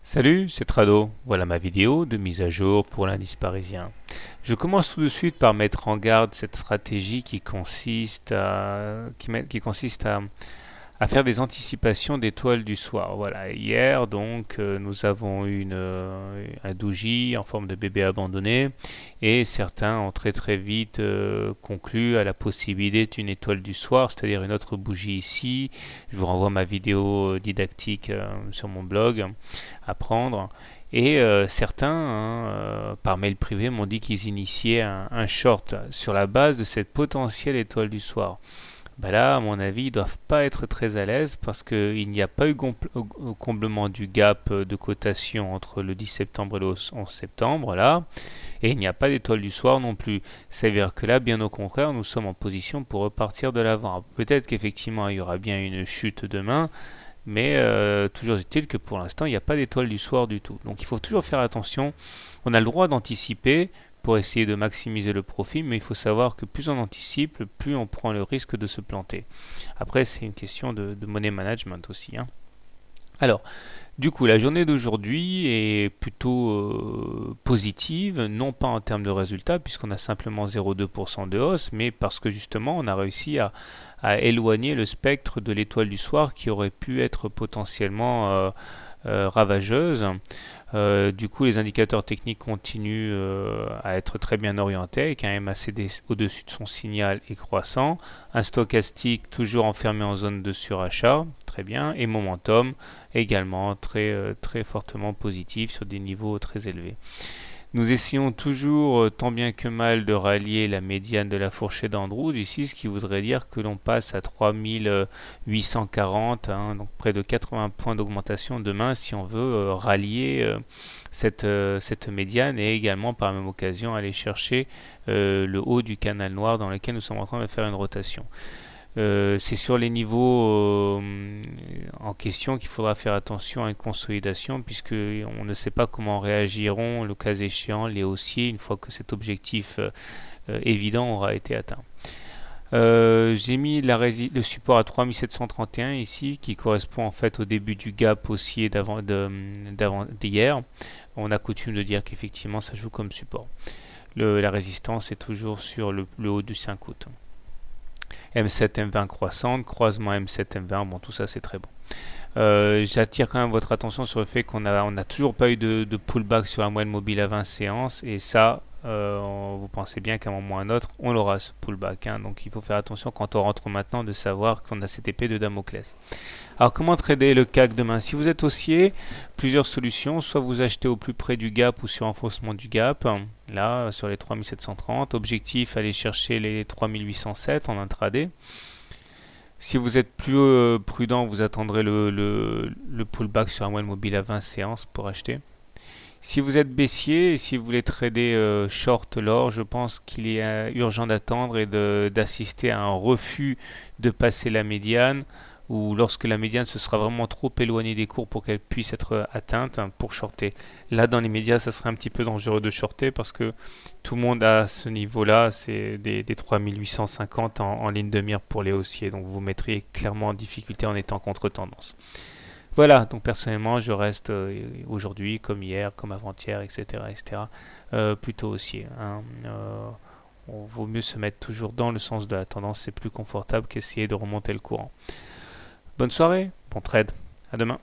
Salut, c'est Trado. Voilà ma vidéo de mise à jour pour l'indice parisien. Je commence tout de suite par mettre en garde cette stratégie qui consiste à faire des anticipations d'étoiles du soir. Voilà, hier donc nous avons eu un doji en forme de bébé abandonné et certains ont très vite conclu à la possibilité d'une étoile du soir, c'est-à-dire une autre bougie ici. Je vous renvoie ma vidéo didactique sur mon blog à prendre. Et certains, par mail privé, m'ont dit qu'ils initiaient un short sur la base de cette potentielle étoile du soir. Ben là, à mon avis, ils doivent pas être très à l'aise parce qu'il n'y a pas eu comblement du gap de cotation entre le 10 septembre et le 11 septembre, là, et il n'y a pas d'étoile du soir non plus. Ça veut dire que là, bien au contraire, nous sommes en position pour repartir de l'avant. Peut-être qu'effectivement, il y aura bien une chute demain, mais toujours est-il que pour l'instant, il n'y a pas d'étoile du soir du tout. Donc il faut toujours faire attention. On a le droit d'anticiper pour essayer de maximiser le profit, mais il faut savoir que plus on anticipe, plus on prend le risque de se planter. Après, c'est une question de money management aussi, hein. Alors, du coup, la journée d'aujourd'hui est plutôt positive, non pas en termes de résultats, puisqu'on a simplement 0,2% de hausse, mais parce que justement, on a réussi à éloigner le spectre de l'étoile du soir qui aurait pu être potentiellement ravageuse. Du coup, les indicateurs techniques continuent à être très bien orientés, avec un MACD au-dessus de son signal et croissant, un stochastique toujours enfermé en zone de surachat, très bien, et momentum également très fortement positif sur des niveaux très élevés. Nous essayons toujours, tant bien que mal, de rallier la médiane de la fourchette d'Andrews ici, ce qui voudrait dire que l'on passe à 3840, hein, donc près de 80 points d'augmentation demain si on veut rallier cette médiane et également par la même occasion aller chercher le haut du canal noir dans lequel nous sommes en train de faire une rotation. C'est sur les niveaux en question qu'il faudra faire attention à une consolidation puisque on ne sait pas comment réagiront le cas échéant les haussiers une fois que cet objectif évident aura été atteint. J'ai mis le support à 3731 ici qui correspond en fait au début du gap haussier d'hier. On a coutume de dire qu'effectivement ça joue comme support. La résistance est toujours sur le haut du 5 août. M7, M20 croissante, croisement M7, M20, bon tout ça c'est très bon. J'attire quand même votre attention sur le fait qu'on n'a toujours pas eu de pullback sur la moyenne mobile à 20 séances et ça, vous pensez bien qu'à un moment ou à un autre, on aura ce pullback, hein. Donc il faut faire attention quand on rentre maintenant de savoir qu'on a cette épée de Damoclès. Alors comment trader le CAC demain? Si vous êtes haussier, plusieurs solutions, soit vous achetez au plus près du gap ou sur renforcement du gap, là sur les 3730, objectif aller chercher les 3807 en intraday. Si vous êtes plus prudent, vous attendrez le pullback sur un moyenne mobile à 20 séances pour acheter. Si vous êtes baissier et si vous voulez trader short l'or, je pense qu'il est urgent d'attendre et d'assister à un refus de passer la médiane ou lorsque la médiane se sera vraiment trop éloignée des cours pour qu'elle puisse être atteinte pour shorter. Là, dans les médias, ça serait un petit peu dangereux de shorter parce que tout le monde à ce niveau-là, c'est des 3850 en ligne de mire pour les haussiers. Donc vous vous mettriez clairement en difficulté en étant contre-tendance. Voilà, donc personnellement, je reste aujourd'hui, comme hier, comme avant-hier, etc., plutôt haussier, hein. On vaut mieux se mettre toujours dans le sens de la tendance, c'est plus confortable qu'essayer de remonter le courant. Bonne soirée, bon trade, à demain.